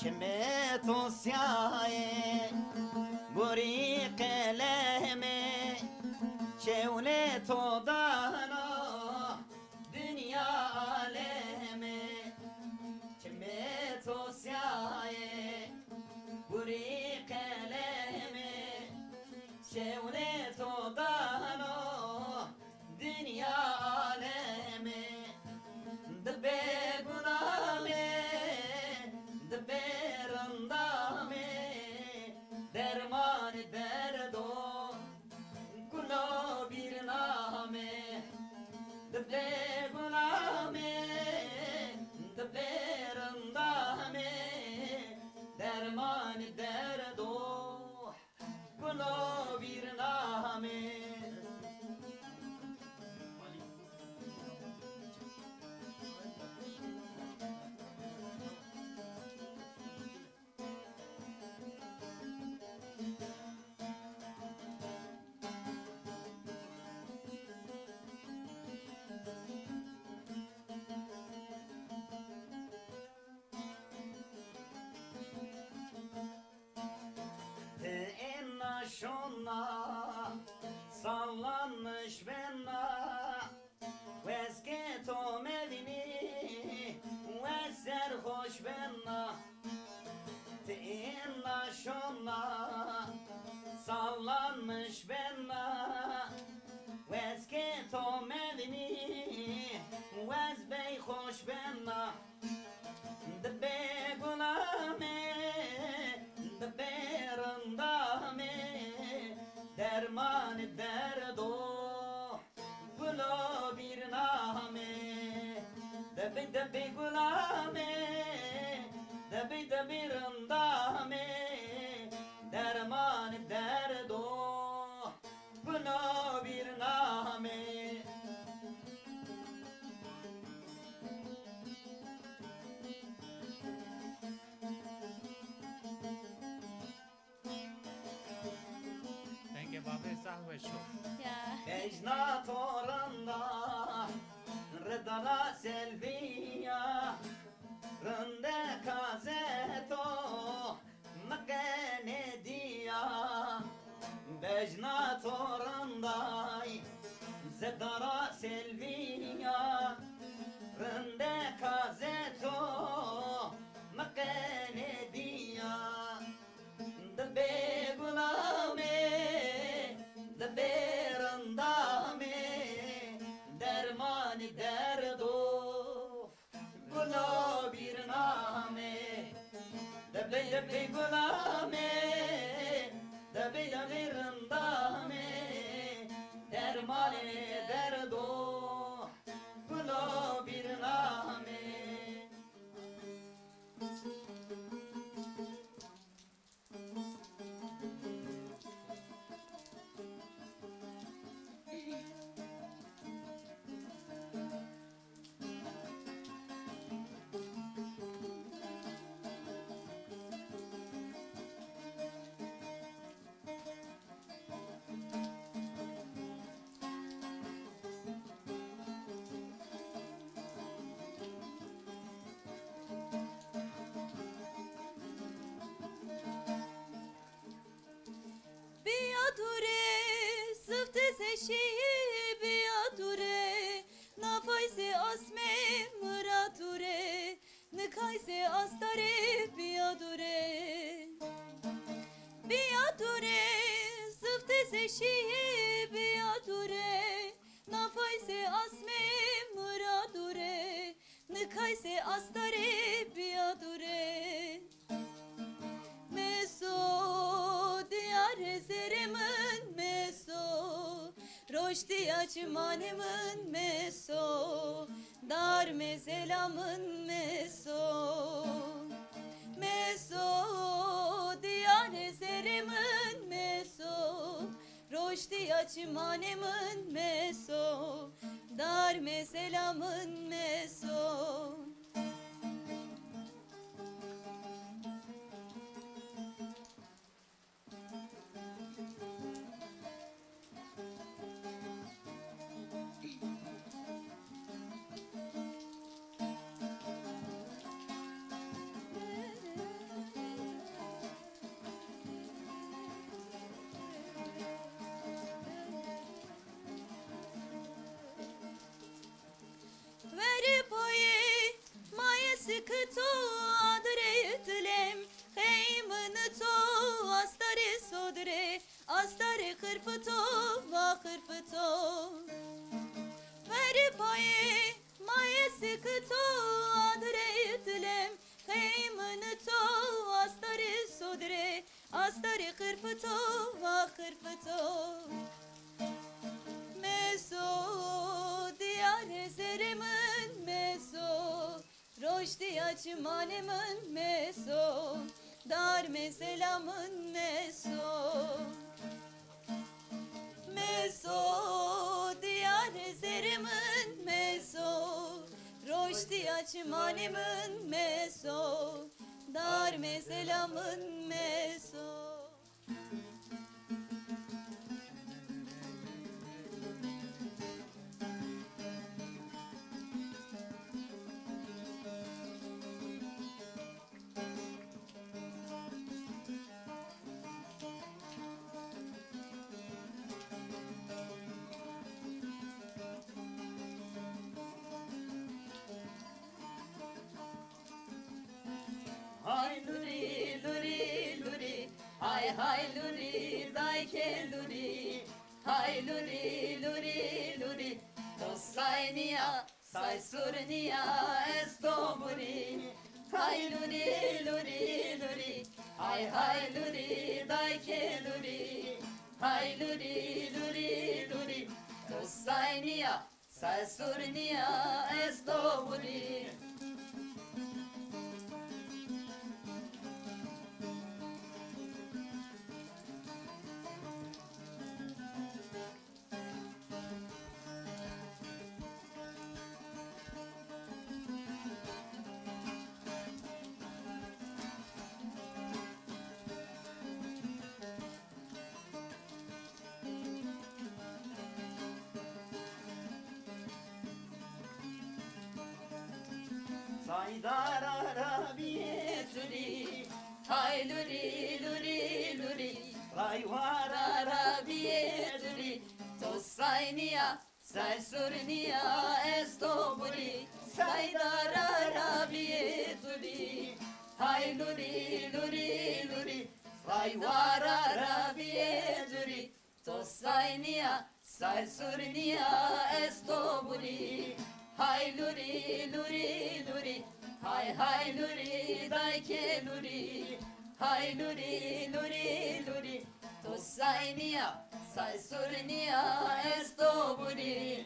كمي توسياي بوري قلمي شوني تودانا دنيا عالمي كمي توسياي بوري قلمي شوني تودانا دنيا عالمي دبي غلامي دبي رندامي درمان دردو كله بيرنامي دبي غلامي دبي رندامي درمان دردو كله بيرنامي şunla sallanmış benna Vesket o medini ve serhoş benna Tinna şunla sallanmış benna Vesket o medini ve beyhoş benna Debe gulame Debe randame Derman derdo Gulo bir name Debe debe gulame Debe debe randame Derman derdo Gulo bir name Ejna toranda Redala selviya Rende kazeto Makene diya Bejna toranday Zedara selviya Rende kazeto Makene diya Debe gulame Debe randame Derman derdo Gula bir name Debe debe gulame Debe debe randame Derman derdo Gula bir name Shehi biature Nafaise asme murature Nikaise astare biadure Biadure Sıftese shehi biature Nafaise asme muradure Nikaise astare biadure Meso diyar zeremin meso Roşti açmanımın meso Dar mezelamın meso Meso diyar zerimin meso Roşti açmanımın meso Dar mezelamın meso to adre tlem Heymın to astare sodre Astare kırfıto va kırfıto Veri paye maye sıkıto adre tlem Heymın to astare sodre Astare kırfıto va kırfıto Meso diyar zerimin meso Roşdi açmanemin meso Dar meselamın meso Meso diyar zerimin meso Roşdi açmanemin meso Dar meselamın meso Hay luri luri luri, hay hay luri dayke luri, hay luri luri luri, tosay niya, say surniya estoburi, hay luri luri luri, hay luri dayke luri, hay luri luri luri, tosay niya, say surniya estoburi. Saydar Arabiye luri, hay luri luri luri, vay var Arabiye luri, tosay niya, say surniya estoburi, Saydar Arabiye luri, hay luri luri luri, vay var Arabiye luri, tosay niya, say surniya estoburi. Hay luri luri luri, hay luri dayke luri, hay luri luri luri, tosay niya, say surniya estoburi.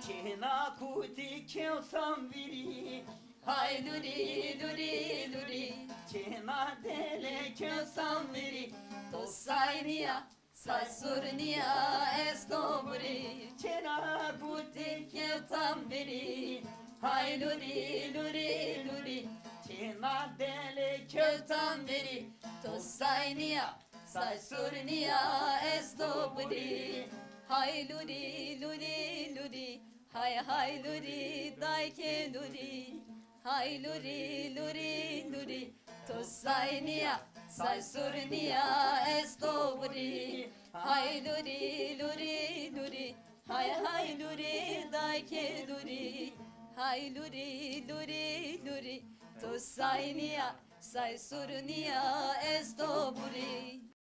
Kena kuti kevsam viri, hay luri luri luri, kena dele kevsam viri, tosay niya, say surniya estoburi. Kena kuti kevsam viri, hay luri luri luri, kena dele kevsam viri, tosay niya, say surniya estoburi. Hay luri luri luri, hay luri dayke luri, hay luri luri luri, tosay niya, say surniya estoburi. Hay luri luri luri, hay luri dayke luri, hay luri luri luri, tosay niya, say surniya estoburi.